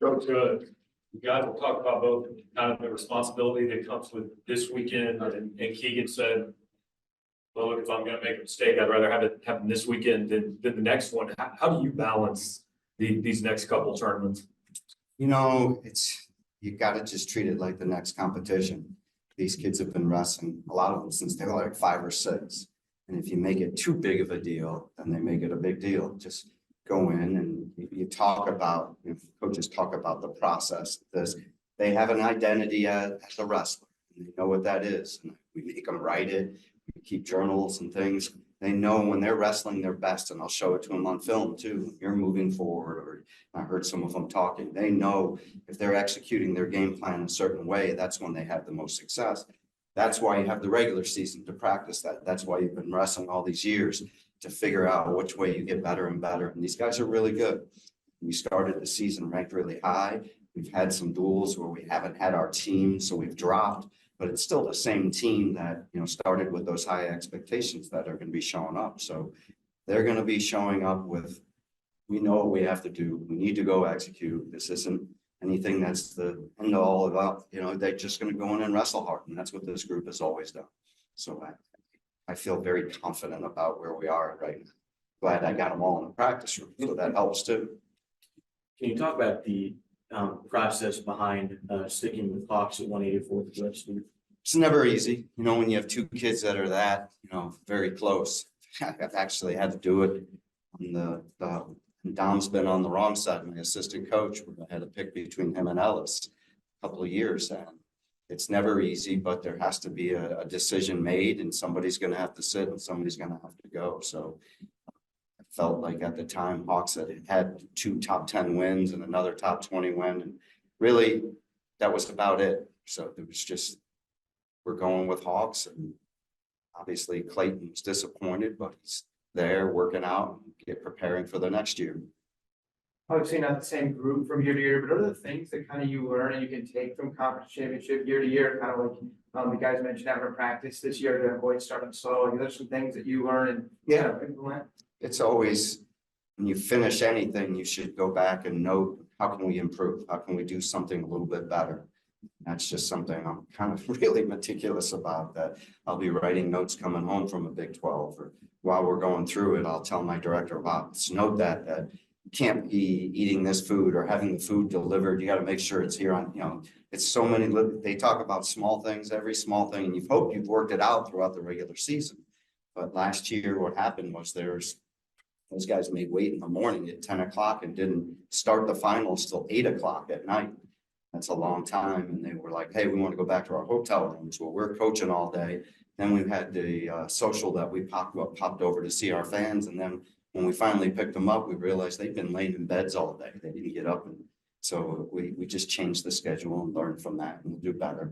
Coach, you guys will talk about both kind of the responsibility that comes with this weekend, and Keegan said, well, look, if I'm going to make a mistake, I'd rather have it happen this weekend than the next one. How do you balance these next couple tournaments? You got to just treat it like the next competition. These kids have been wrestling, a lot of them, since they were like 5 or 6. And if you make it too big of a deal, then they make it a big deal. Just go in and you talk about, coaches talk about the process. They have an identity as a wrestler. And they know what that is. And we make them write it. We keep journals and things. They know when they're wrestling their best, and I'll show it to them on film too. You're moving forward, or I heard some of them talking. They know if they're executing their game plan a certain way, that's when they have the most success. That's why you have the regular season to practice that. That's why you've been wrestling all these years to figure out which way you get better and better. And these guys are really good. We started the season ranked really high. We've had some duels where we haven't had our team, so we've dropped. But it's still the same team that, started with those high expectations that are going to be showing up. So they're going to be showing up with, we know what we have to do. We need to go execute. This isn't anything that's the end all about, they're just going to go in and wrestle hard. And that's what this group has always done. So I feel very confident about where we are right now. Glad I got them all in the practice room. So that helps too. Can you talk about the process behind sticking with Hawks at 184th? It's never easy, when you have 2 kids that are that, very close. I've actually had to do it on and Dom's been on the wrong side, my assistant coach. I had to pick between him and Ellis a couple of years, and it's never easy, but there has to be a decision made, and somebody's going to have to sit and somebody's going to have to go. So I felt like at the time Hawks had 2 top 10 wins and another top 20 win, and really that was about it. So it was just, we're going with Hawks, and obviously Clayton was disappointed, but he's there working out and preparing for the next year. Obviously not the same group from year to year, but other things that kind of you learn and you can take from conference championship year to year, kind of like the guys mentioned having a practice this year to avoid starting slow. Like, there's some things that you learn and implement. It's always, when you finish anything, you should go back and note, how can we improve? How can we do something a little bit better? That's just something I'm kind of really meticulous about, that I'll be writing notes coming home from a Big 12, or while we're going through it, I'll tell my director, wow, let's note that you can't be eating this food or having the food delivered. You got to make sure it's here on, it's so many, they talk about small things, every small thing, and you've worked it out throughout the regular season. But last year, what happened was those guys made wait in the morning at 10 o'clock and didn't start the finals till 8 o'clock at night. That's a long time. And they were like, hey, we want to go back to our hotel rooms. Well, we're coaching all day. Then we had the social that we popped over to see our fans. And then when we finally picked them up, we realized they'd been laying in beds all day. They didn't get up. And so we just changed the schedule and learned from that, and we'll do better.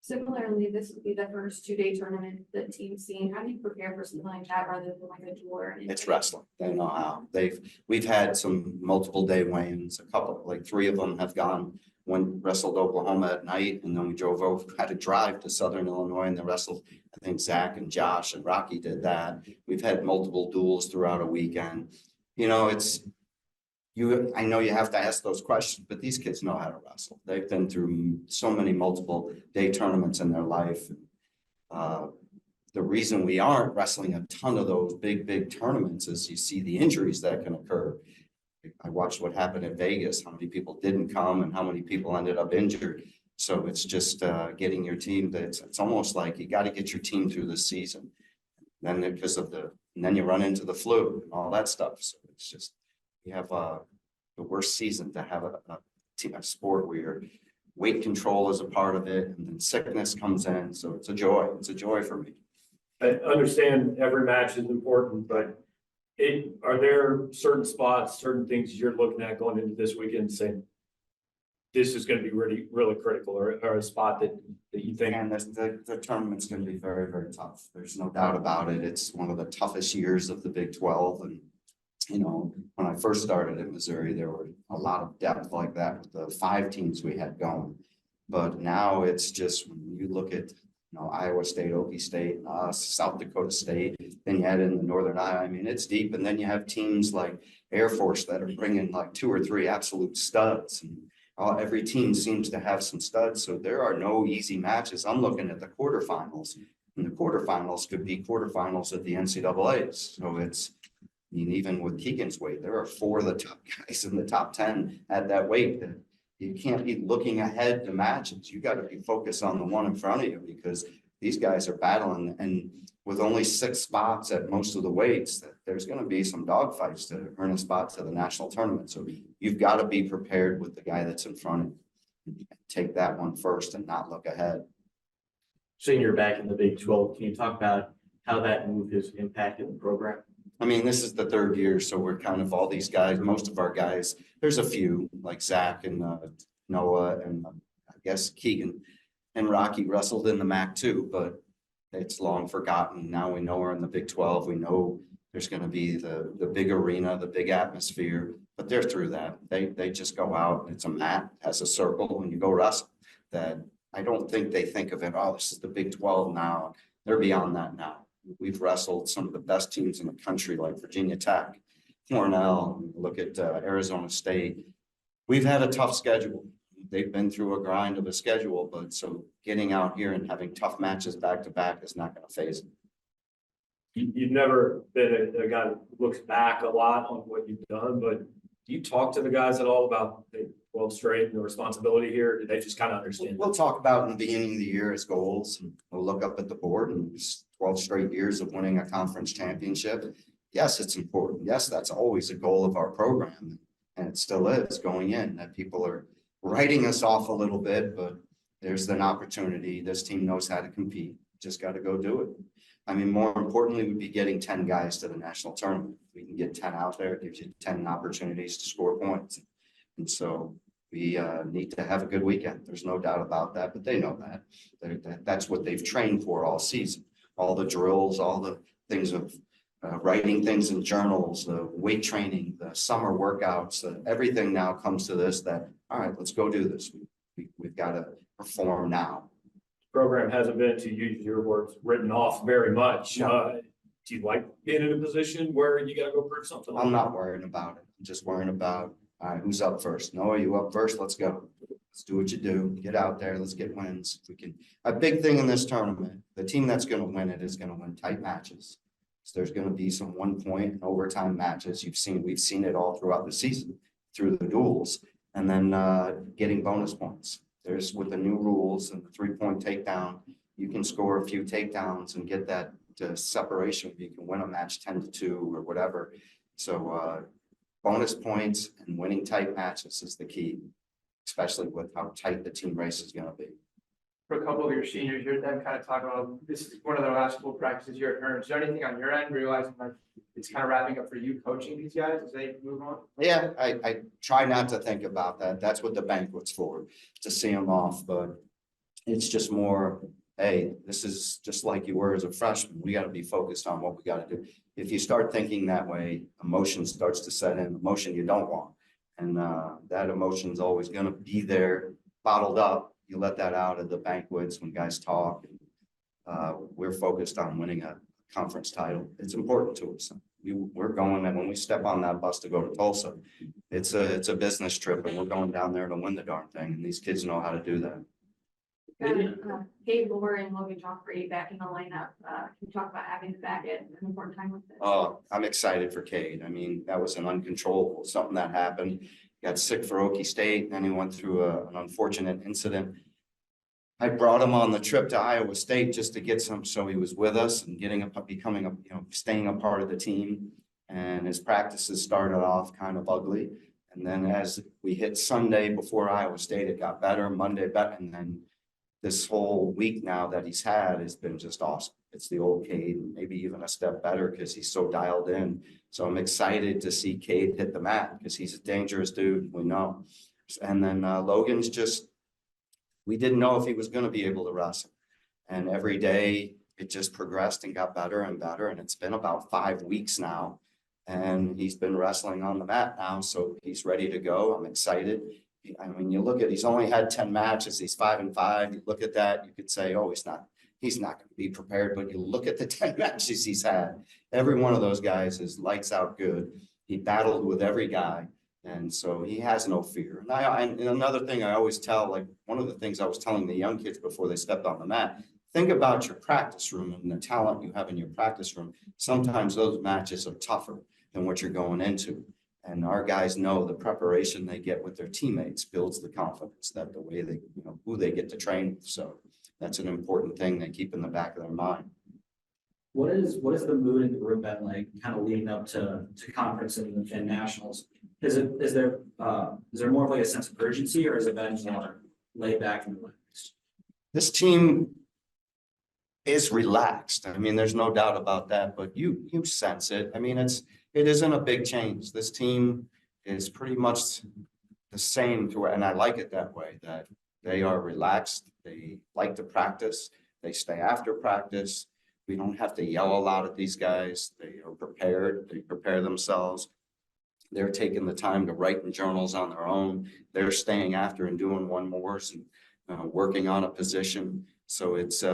Similarly, this would be the first 2-day tournament the team's seen. How do you prepare for something like that rather than like a tour? It's wrestling. They know how. We've had some multiple day weigh-ins. A couple, like 3 of them have gone. One wrestled Oklahoma at night, and then we drove over, had to drive to Southern Illinois, and they wrestled. I think Zach and Josh and Rocky did that. We've had multiple duels throughout a weekend. I know you have to ask those questions, but these kids know how to wrestle. They've been through so many multiple day tournaments in their life. The reason we aren't wrestling a ton of those big tournaments is you see the injuries that can occur. I watched what happened at Vegas, how many people didn't come and how many people ended up injured. So it's just getting your team. It's almost like you got to get your team through the season. Then because of and then you run into the flu and all that stuff. So it's just, you have the worst season to have a sport where your weight control is a part of it, and then sickness comes in. So it's a joy. It's a joy for me. I understand every match is important, but are there certain spots, certain things you're looking at going into this weekend saying this is going to be really, really critical, or a spot that you think? And the tournament's going to be very, very tough. There's no doubt about it. It's one of the toughest years of the Big 12. And, when I first started in Missouri, there were a lot of depth like that with the 5 teams we had going. But now it's just, when you look at Iowa State, Okie State, South Dakota State, then you add in the Northern Iowa. I mean, it's deep. And then you have teams like Air Force that are bringing like 2 or 3 absolute studs. And every team seems to have some studs, so there are no easy matches. I'm looking at the quarterfinals. And the quarterfinals could be quarterfinals of the NCAAs. So it's, I mean, even with Keegan's weight, there are 4 of the top guys in the top 10 at that weight. That you can't be looking ahead to matches. You got to be focused on the one in front of you because these guys are battling. And with only 6 spots at most of the weights, that there's going to be some dogfights to earn a spot to the national tournament. So you've got to be prepared with the guy that's in front of you. Take that one first and not look ahead. Seeing you're back in the Big 12, can you talk about how that move has impacted the program? I mean, this is the 3rd year, so we're kind of all these guys, most of our guys, there's a few like Zach and Noah and I guess Keegan and Rocky wrestled in the MAC too, but it's long forgotten. Now we know we're in the Big 12. We know there's going to be the big arena, the big atmosphere, but they're through that. They just go out and it's a mat, has a circle and you go wrestle. That I don't think they think of it, oh, this is the Big 12 now. They're beyond that now. We've wrestled some of the best teams in the country like Virginia Tech, Cornell, look at Arizona State. We've had a tough schedule. They've been through a grind of a schedule, but so getting out here and having tough matches back to back is not going to phase them. You've never been a guy that looks back a lot on what you've done, but do you talk to the guys at all about the 12 straight and the responsibility here? Do they just kind of understand? We'll talk about in the beginning of the year as goals, and we'll look up at the board and 12 straight years of winning a conference championship. Yes, it's important. Yes, that's always a goal of our program, and it still is going in. That people are writing us off a little bit, but there's an opportunity. This team knows how to compete. Just got to go do it. I mean, more importantly, would be getting 10 guys to the national tournament. If we can get 10 out there, it gives you 10 opportunities to score points. And so we need to have a good weekend. There's no doubt about that, but they know that. That's what they've trained for all season. All the drills, all the things of writing things in journals, the weight training, the summer workouts, everything now comes to this that, all right, let's go do this. We've got to perform now. Program hasn't been, to use your words, written off very much. No. Do you like being in a position where you got to go prove something? I'm not worrying about it. I'm just worrying about, all right, who's up first? Noah, you up first? Let's go. Let's do what you do. Get out there. Let's get wins. If we can. A big thing in this tournament, the team that's going to win it is going to win tight matches. So there's going to be some 1 point and overtime matches. We've seen it all throughout the season through the duels, and then getting bonus points. There's with the new rules and the 3-point takedown, you can score a few takedowns and get that separation. You can win a match 10-2 or whatever. So bonus points and winning tight matches is the key, especially with how tight the team race is going to be. For a couple of your seniors, you heard them kind of talk about this is one of their last full practices here at Hearn. Is there anything on your end, realizing like it's kind of wrapping up for you coaching these guys as they move on? Yeah, I try not to think about that. That's what the banquet's for, to see them off. But it's just more, hey, this is just like you were as a freshman. We got to be focused on what we got to do. If you start thinking that way, emotion starts to set in, emotion you don't want. And that emotion's always going to be there, bottled up. You let that out at the banquets when guys talk. We're focused on winning a conference title. It's important to us. We're going, and when we step on that bus to go to Tulsa, it's a business trip, and we're going down there to win the darn thing. And these kids know how to do that. Gabe Lohr and Logan Joffrey back in the lineup. Can you talk about having them back at an important time with this? Oh, I'm excited for Cade. I mean, that was an uncontrollable, something that happened. Got sick for Okie State, and then he went through an unfortunate incident. I brought him on the trip to Iowa State just to get some, so he was with us and staying a part of the team. And his practices started off kind of ugly. And then as we hit Sunday before Iowa State, it got better, Monday better. And then this whole week now that he's had has been just awesome. It's the old Cade, maybe even a step better because he's so dialed in. So I'm excited to see Cade hit the mat because he's a dangerous dude, we know. And then Logan's just, we didn't know if he was going to be able to wrestle. And every day it just progressed and got better and better. And it's been about 5 weeks now. And he's been wrestling on the mat now. So he's ready to go. I'm excited. I mean, you look at, he's only had 10 matches. He's 5-5. You look at that, you could say, oh, he's not going to be prepared. But you look at the 10 matches he's had. Every one of those guys is lights out good. He battled with every guy. And so he has no fear. And another thing I always tell, like one of the things I was telling the young kids before they stepped on the mat, think about your practice room and the talent you have in your practice room. Sometimes those matches are tougher than what you're going into. And our guys know the preparation they get with their teammates builds the confidence that the way they, who they get to train with. So that's an important thing they keep in the back of their mind. What is the mood in the room been like, kind of leading up to conference and nationals? Is there more of like a sense of urgency, or has it been more laid back and relaxed? This team is relaxed. I mean, there's no doubt about that, but you sense it. I mean, it isn't a big change. This team is pretty much the same and I like it that way, that they are relaxed. They like to practice. They stay after practice. We don't have to yell a lot at these guys. They are prepared. They prepare themselves. They're taking the time to write in journals on their own. They're staying after and doing one mores and working on a position. So it's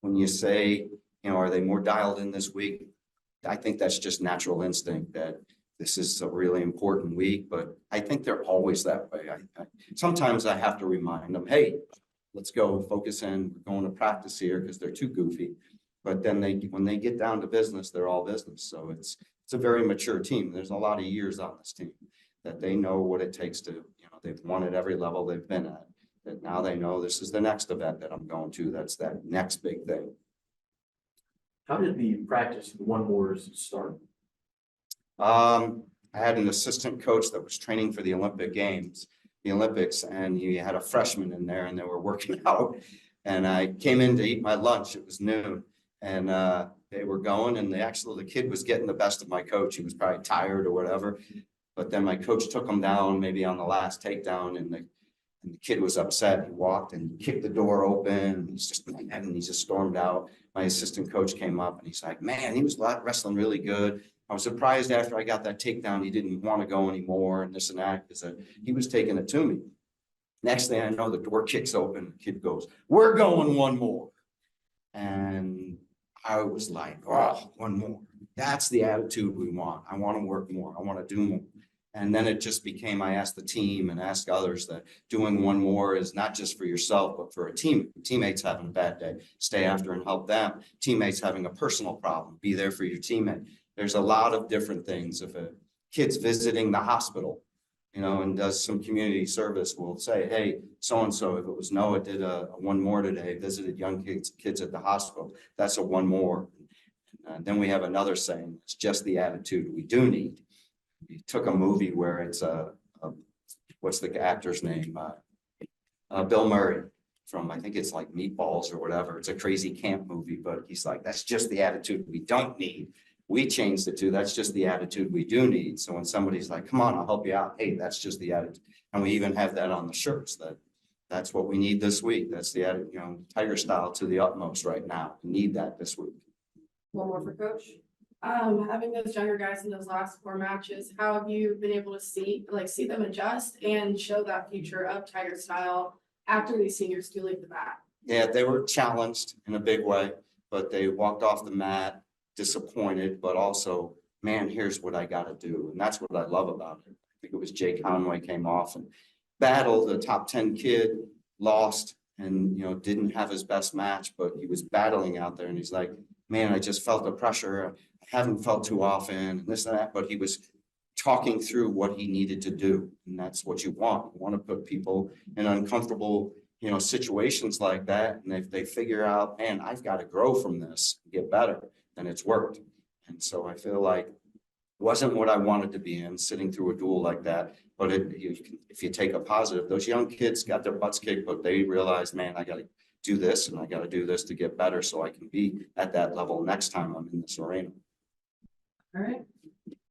when you say, are they more dialed in this week? I think that's just natural instinct that this is a really important week, but I think they're always that way. Sometimes I have to remind them, hey, let's go focus in. We're going to practice here because they're too goofy. But then when they get down to business, they're all business. So it's a very mature team. There's a lot of years on this team that they know what it takes to, they've won at every level they've been at. That now they know this is the next event that I'm going to. That's that next big thing. How did the practice one mores start? I had an assistant coach that was training for the Olympics, and he had a freshman in there and they were working out. And I came in to eat my lunch. It was noon, and they were going, and the kid was getting the best of my coach. He was probably tired or whatever. But then my coach took him down maybe on the last takedown, and the kid was upset. He walked and kicked the door open. And he just stormed out. My assistant coach came up and he's like, man, he was wrestling really good. I was surprised after I got that takedown, he didn't want to go anymore and this and that, because he was taking it to me. Next thing I know, the door kicks open. The kid goes, we're going one more. And I was like, oh, one more. That's the attitude we want. I want to work more. I want to do more. And then it just became, I asked the team and asked others that doing one more is not just for yourself, but for a team. Teammates having a bad day, stay after and help them. Teammates having a personal problem, be there for your teammate. There's a lot of different things. If a kid's visiting the hospital, and does some community service, we'll say, hey, so-and-so, if it was Noah did a one more today, visited young kids at the hospital, that's a one more. And then we have another saying, it's just the attitude we do need. We took a movie where it's what's the actor's name? Bill Murray from, I think it's like Meatballs or whatever. It's a crazy camp movie, but he's like, that's just the attitude we don't need. We changed it to, that's just the attitude we do need. So when somebody's like, come on, I'll help you out. Hey, that's just the attitude. And we even have that on the shirts, that's what we need this week. That's the attitude, Tiger style to the utmost right now. We need that this week. One more for Coach. Having those younger guys in those last 4 matches, how have you been able to see them adjust and show that future of Tiger style after these seniors do leave the mat? Yeah, they were challenged in a big way, but they walked off the mat disappointed, but also, man, here's what I got to do. And that's what I love about it. I think it was Jay Conway came off and battled the top 10 kid, lost, and, didn't have his best match, but he was battling out there. And he's like, man, I just felt the pressure. I haven't felt too often, and this and that, but he was talking through what he needed to do. And that's what you want. You want to put people in uncomfortable, situations like that. And if they figure out, man, I've got to grow from this, get better, then it's worked. And so I feel like it wasn't what I wanted to be in, sitting through a duel like that. But if you take a positive, those young kids got their butts kicked, but they realized, man, I got to do this and I got to do this to get better so I can be at that level next time I'm in this arena. All right.